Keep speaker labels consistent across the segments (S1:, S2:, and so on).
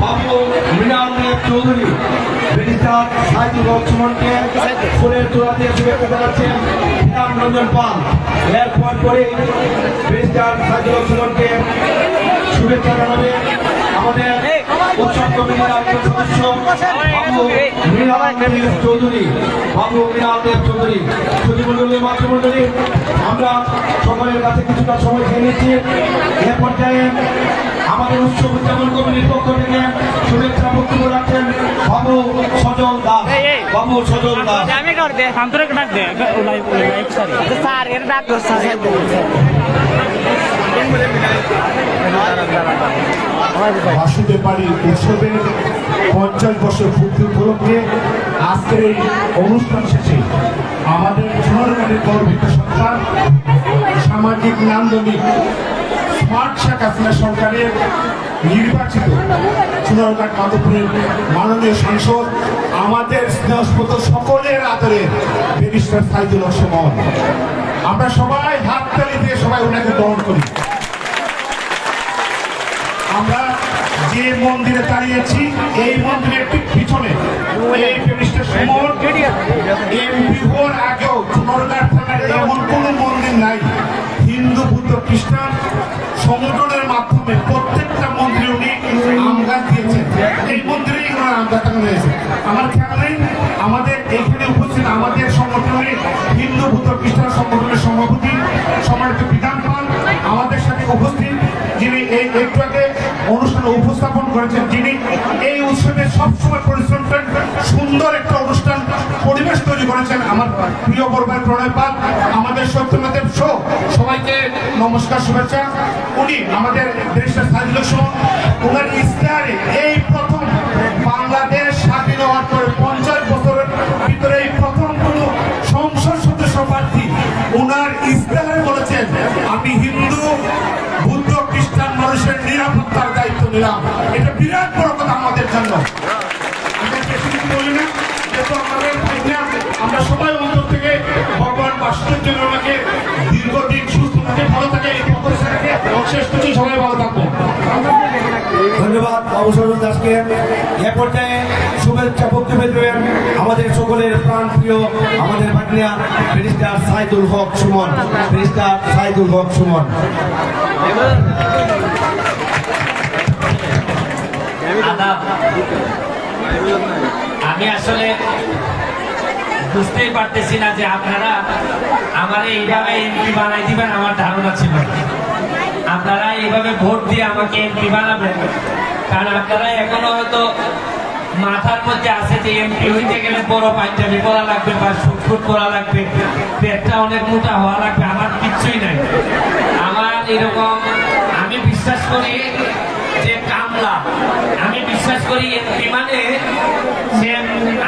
S1: বাবু মৃণাল দেব Chowdhury barrister Saidul হক সুমনকে ফুলের তোড়া দিয়ে শুভেচ্ছা জানাচ্ছেন হিরাম রঞ্জন পাল। এরপর করে ব্যারিস্টার সাইদুল হক সুমনকে শুভেচ্ছা জানাবে আমাদের উৎসব কমিটির আরেকজন সদস্য বাবু মৃণাল দেব চৌধুরী। বাবু মৃণাল দেব চৌধুরী সুধীমণ্ডলী মাতৃমণ্ডলী, আমরা সকলের কাছে কিছুটা সময় খেয়ে নিচ্ছি। এ পর্যায়ে আমাদের উৎসব উদযাপন কমিটির পক্ষ থেকে শুভেচ্ছা বক্তব্য রাখছেন বাবু সজল দাস। বাবু সজল দাস
S2: বাসুদেব বাড়ি উৎসবের 50 বছর পূর্তি উপলক্ষে আজকের এই অনুষ্ঠান শেষে আমাদের সোনারগাঁয়ের গর্বিত সন্তান সামাজিক নান্দনিক স্মার্ট শেখ হাসিনা সরকারের নির্বাচিত সোনারগাঁ মাধবপুরের মাননীয় সাংসদ আমাদের স্নেহস্পত সকলের আদরের ব্যারিস্টার সাইদুল হক সুমন। আমরা সবাই হাততালি দিয়ে সবাই ওনাকে গ্রহণ করি। আমরা যে মন্দিরে দাঁড়িয়েছি এই মন্দিরের ঠিক পিছনে এই ব্যারিস্টার সুমন এমপি হওয়ার আগেও সোনারগাঁ থানার এমন কোনো মন্দির নাই হিন্দু বুদ্ধ খ্রিস্টান সংগঠনের মাধ্যমে প্রত্যেকটা মন্দিরে উনি আম গাছ দিয়েছেন। এই মন্দিরেই ওনার আম গাছ লাগানো হয়েছে। আমার খেয়াল নেই আমাদের এখানে উপস্থিত আমাদের সংগঠনের হিন্দু বুদ্ধ খ্রিস্টান সংগঠনের সভাপতি সম্মানিত বিধান পাল আমাদের সাথে উপস্থিত, যিনি এই একটু আগে অনুষ্ঠানে উপস্থাপন করেছেন, যিনি এই উৎসবে সবসময় পরিশ্রম করেন, সুন্দর একটা অনুষ্ঠান পরিবেশ তৈরি করেছেন আমার প্রিয় বর্গের প্রণয় পাল, আমাদের সত্যনাথের শো। সবাইকে নমস্কার, শুভেচ্ছা। উনি আমাদের ব্যারিস্টার সাইদুল হক সুমন, ওনার ইশতেহারে এই প্রথম বাংলাদেশ স্বাধীন হওয়ার পরে 50 বছরের ভিতরে এই প্রথম কোনো সংসদ সদস্য প্রার্থী ওনার ইশতেহারে বলেছেন আমি হিন্দু বুদ্ধ খ্রিস্টান মানুষের নিরাপত্তার দায়িত্ব নিলাম। এটা বিরাট বড় কথা আমাদের জন্য। আমরা সবাই অন্তর থেকে ভগবান বাসুদেব জন্য ওনাকে দীর্ঘদিন সুস্থ থাকে, ভালো থাকে, এই প্রত্যাশা থাকে। শেষ কিছু সবাই ভালো থাকবো।
S1: ধন্যবাদ বাবু সজল দাসকে। এ পর্যায়ে শুভেচ্ছা বক্তব্য দেবেন আমাদের সকলের প্রাণ প্রিয় আমাদের ভাগ্নিয়া ব্যারিস্টার সাইদুল হক সুমন। ব্যারিস্টার সাইদুল হক সুমন।
S3: আমি আসলে বুঝতেই পারতেছি না যে আপনারা আমার এইভাবে এমপি বানাই দিবেন, আমার ধারণা ছিল আপনারা এইভাবে ভোট দিয়ে আমাকে এমপি বানাবেন। কারণ আপনারা এখনো হয়তো মাথার মধ্যে আছে যে এমপি হইতে গেলে বড় পাঞ্জাবি পরা লাগবে বা সুটফুট পরা লাগবে, পেটটা অনেক মোটা হওয়া লাগবে। আমার কিচ্ছুই নাই। আমার এরকম আমি বিশ্বাস করি যে কামলা, আমি বিশ্বাস করি এমপি মানে সে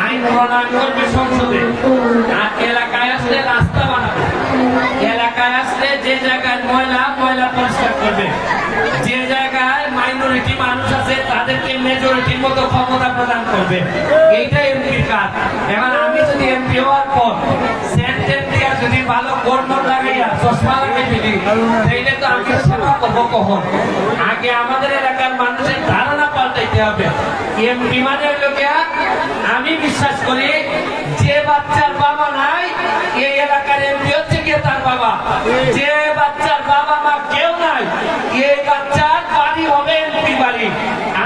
S3: আইন প্রণয়ন করবে সংসদে, আর এলাকায় আসলে রাস্তা বানাবে, এলাকায় আসলে যে জায়গায় ময়লা পরিষ্কার করবে, যে জায়গায় মাইনরিটি মানুষ আছে তাদেরকে মেজরিটির মতো ক্ষমতা প্রদান করবে। এইটাই এমপির কাজ। এখন আমি যদি এমপি হওয়ার পর সেন্টেন্স দিয়া যদি ভালো গড়নট লাগাইয়া চশমা লাগাই ফেলি, তাইলে তো আমি সেবা করবো কখন? আগে আমাদের এলাকার মানুষের ধারণা পাল্টাইতে হবে। এমপি মানে লোকেরা আমি বিশ্বাস করি যে বাচ্চার বাবা নাই এই এলাকার এমপি হচ্ছে গিয়ে তার বাবা। যে বাচ্চার বাবা মা কেউ নাই এই বাচ্চার বাড়ি হবে এমপি বাড়ি।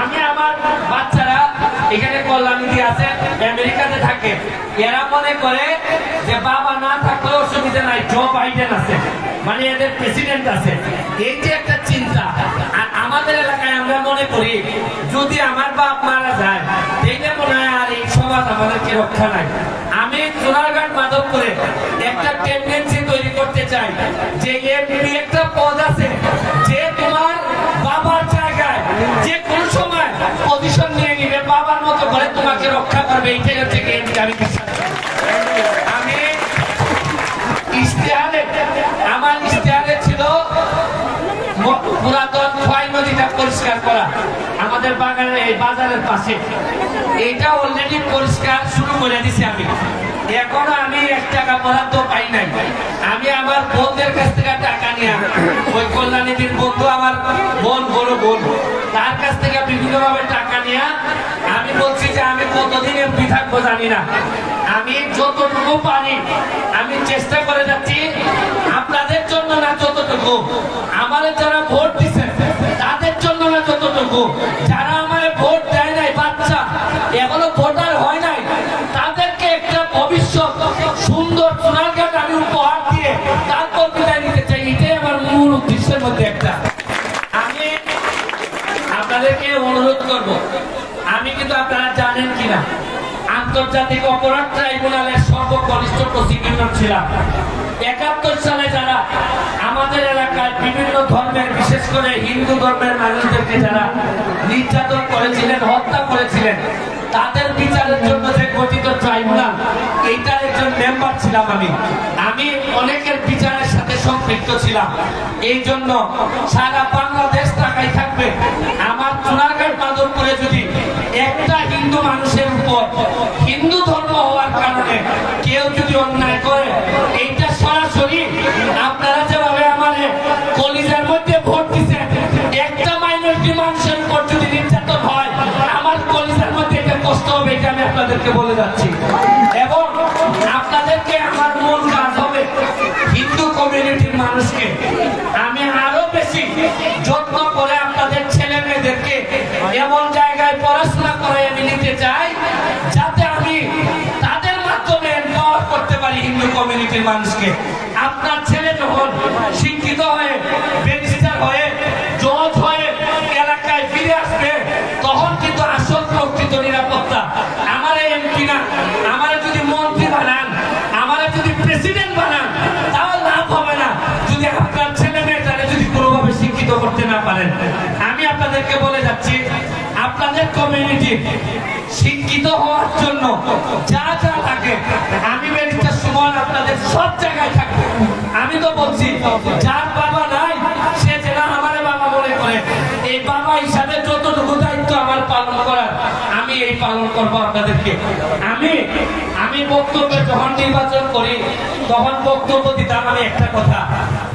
S3: আমি আমার বাচ্চারা এখানে কল্যাণীতে আছে, আমেরিকাতে থাকে, এরা মনে করে যে বাবা না থাকলে অসুবিধা নাই, জো বাইডেন আছে, মানে এদের প্রেসিডেন্ট আছে। এই যে একটা চিন্তা। আর আমাদের এলাকায় আমরা মনে করি যদি আমার বাপ মারা যায় তাইলে মনে হয় আর এই সমাজ আমাদেরকে রক্ষা নাই। আমি সোনারগাঁ মাধবপুরে একটা টেন্ডেন্সি তৈরি করতে চাই যে এমপি একটা পদ আছে যে তোমার বাবার জায়গায় যে কোন সময় পজিশন নিয়ে নিবে, বাবার মতো করে তোমাকে রক্ষা করবে। এইটাই হচ্ছে এমপি। আমি আমি ইশতেহারে, আমার ইশতেহারে ছিল পুরাতন খোয়াই নদীটা পরিষ্কার করা আমাদের বাগানের এই বাজারের পাশে। এইটা অলরেডি পরিষ্কার শুরু করে দিছি আমি। এখনো আমি 1 টাকা বরাদ্দ পাই নাই। আমি আমার বন্ধুদের কাছ থেকে টাকা নিয়ে ওই কল্যাণীদের বন্ধু আমার বড় বোন, তার কাছ থেকে বিভিন্নভাবে টাকা নিয়ে আমি বলছি যে আমি কতদিন এমপি থাকবো জানি না, আমি যতটুকু পারি আমি চেষ্টা করে যাচ্ছি আপনাদের জন্য না, যতটুকু আমাদের যারা ভোট দিচ্ছে তাদের জন্য না, যতটুকু যারা আমার ভোট দেয় নাই, বাচ্চা এখনো ভোটার হয় নাই, তাদেরকে একটা ভবিষ্যৎ সুন্দর সোনারঘাট আমি উপহার দিয়ে তারপর বিদায় নিতে চাই। এটাই আমার মূল উদ্দেশ্যের মধ্যে একটা। আমি আপনাদেরকে অনুরোধ করব, আমি কিন্তু আপনারা জানেন কিনা আন্তর্জাতিক অপরাধ ট্রাইব্যুনালের সর্বকনিষ্ঠ প্রসিকিউটর ছিলাম। 71 সালে যারা আমাদের এলাকায় বিভিন্ন ধর্মের, বিশেষ করে হিন্দু ধর্মের মানুষদেরকে যারা নির্যাতন করেছিলেন, হত্যা করেছিলেন, তাদের বিচারের জন্য যে গঠিত ট্রাইব্যুনাল, এইটার একজন মেম্বার ছিলাম আমি অনেকের বিচারের সাথে সম্পৃক্ত ছিলাম। এই জন্য সারা বাংলাদেশ তাকাই থাকবে আমার সোনারঘাট মাধবপুরে যদি একটা হিন্দু মানুষের উপর, হিন্দু ধর্ম হওয়ার কারণে কেউ যদি অন্যায় করে, এইটা সরাসরি আপনারা যেভাবে আমার কলিজার মধ্যে ভোট দিচ্ছেন, একটা মাইনরিটি মানুষের উপর যদি নির্যাতন হয় আমার কলিজার মধ্যে এটা কষ্ট হবে, এটা আমি আপনাদেরকে বলে যাচ্ছি। এবং আপনাদেরকে আমার মূল কাজ হবে হিন্দু কমিউনিটির মানুষকে আমি আরো বেশি যত্ন করে আপনাদের ছেলে মেয়েদেরকে এমন জায়গায় পড়াশোনা করে আমি নিতে চাই যাতে আমি তাদের মাধ্যমে এম্পাওয়ার করতে পারি হিন্দু কমিউনিটির মানুষকে। আপনার ছেলে যখন শিক্ষিত হয়ে, ব্যারিস্টার হয়ে, জজ হয়ে এলাকায় ফিরে আসবে, তখন কিন্তু আসল প্রকৃত নিরাপত্তা আমার এমপি না, আমার যদি মন্ত্রী বানান, আমার যদি প্রেসিডেন্ট বানান, তাও লাভ হবে না যদি আপনার ছেলে মেয়েটারে যদি কোনোভাবে শিক্ষিত করতে না পারেন। আমি আপনাদেরকে বলে যাচ্ছি, আপনাদের কমিউনিটি শিক্ষিত হওয়ার জন্য যা যা লাগে আমি ব্যারিস্টার সুমন আপনাদের সব জায়গায় থাকবো। আমি তো বলছি যার বাবা নাই সে যেন আমার বাবা মনে করে, এই বাবা হিসাবে যতটুকু দায়িত্ব আমার পালন করার আমি এই পালন করবো আপনাদেরকে। আমি বক্তব্য যখন নির্বাচন করি তখন বক্তব্য দিতাম, আমি একটা কথা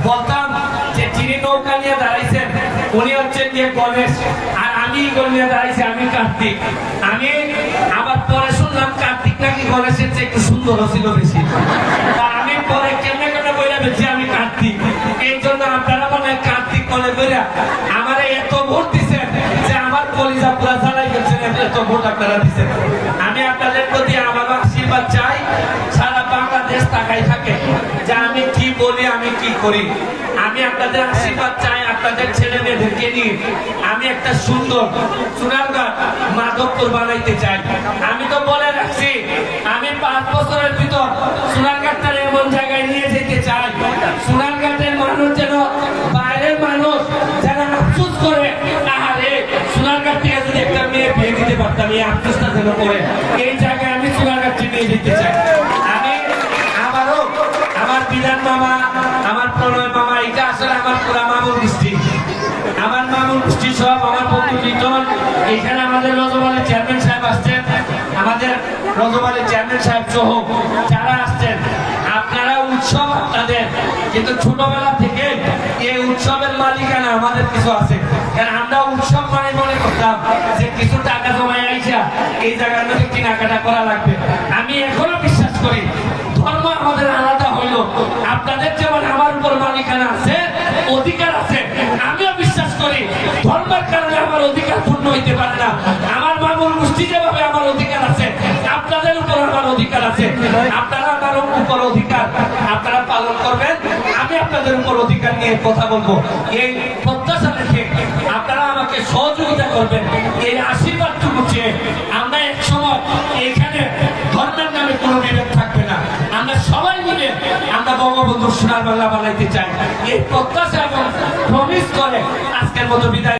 S3: বলতাম যে যিনি নৌকা নিয়ে দাঁড়াইছেন উনি হচ্ছেন যে গণেশ, আর আমি নিয়ে দাঁড়াইছি আমি কার্তিক। আমি আবার পরে শুনলাম কার্তিক নাকি গণেশের চেয়ে একটু সুন্দর ছিল বেশি, তা আমি পরে কেমনে কেমনে বইলা বেশি আমি কার্তিক। এই জন্য আপনারা মনে হয় কার্তিক মনে করিয়া আমার এত ভোট দিচ্ছেন যে আমার কলিজা পুরা জ্বালাই গেছেন, এত ভোট আপনারা দিচ্ছেন। আমি আপনাদের প্রতি আমার আশীর্বাদ চাই, সারা বাংলাদেশ তাকাই থাকে যে আমি কি বলি, আমি কি করি। আমি আপনাদের আশীর্বাদ চাই, আপনাদের ছেলে মেয়েদেরকে নিয়ে আমি একটা সুন্দর সোনারঘাট মাধবপুর বানাইতে চাই। আমি তো বলে রাখছি আমি 5 বছরের ভিতর সোনারঘাটটার এমন জায়গায় নিয়ে যেতে চাই, সোনারঘাটের মানুষ যেন, বাইরের মানুষ যেন আফসোস করে, আরে সোনারঘাট থেকে যদি একটা মেয়ে বিয়ে দিতে পারতাম, এই আফসোসটা যেন করে, এই জায়গায় আমি সোনারঘাটকে নিয়ে যেতে চাই। আমি আবারও আমার বিধান মামা, আমার প্রণয় মামা, এটা আসলে আমার পুরা মামুর গোষ্ঠী, আমার মামুর গোষ্ঠী সব আমার বন্ধু লিটন। এখানে আমাদের রজবালের চেয়ারম্যান সাহেব আসছেন, আমাদের রজবালের চেয়ারম্যান সাহেব সহ যারা আসছেন। আপনারা উৎসব আপনাদের, কিন্তু ছোটবেলা থেকে এই উৎসবের মালিকানা আমাদের কিছু আছে, কারণ আমরা উৎসব মানে মনে করতাম যে কিছু টাকা জমায় আইসা এই জায়গার মধ্যে কেনাকাটা করা লাগবে। আমি এখনো বিশ্বাস করি ধর্ম আমাদের আলাদা হইল, আপনাদের যেমন আমার উপর মালিকানা আছে, অধিকার আছে, আমিও বিশ্বাস করি ধর্মের কারণে আমার অধিকার পূর্ণ হইতে পারে না। আমার মামুর গোষ্ঠী যেভাবে আমার অধিকার আছে, আপনাদের উপর আমার অধিকার আছে, আপনারা আমার উপর অধিকার আপনারা পালন করবেন, আমি আপনাদের উপর অধিকার নিয়ে কথা বলবো। এই প্রত্যাশা রেখে আপনারা আমাকে সহযোগিতা করবেন, এই আশীর্বাদটুকু চেয়ে আমরা এক সময় এখানে ধর্মের নামে কোনো বিভেদ থাকবে না, আমরা সবাই মিলে আমরা বঙ্গবন্ধুর সোনার বাংলা বানাইতে চাই। এই প্রত্যাশা এবং প্রমিস করে আজকের মতো বিদায়।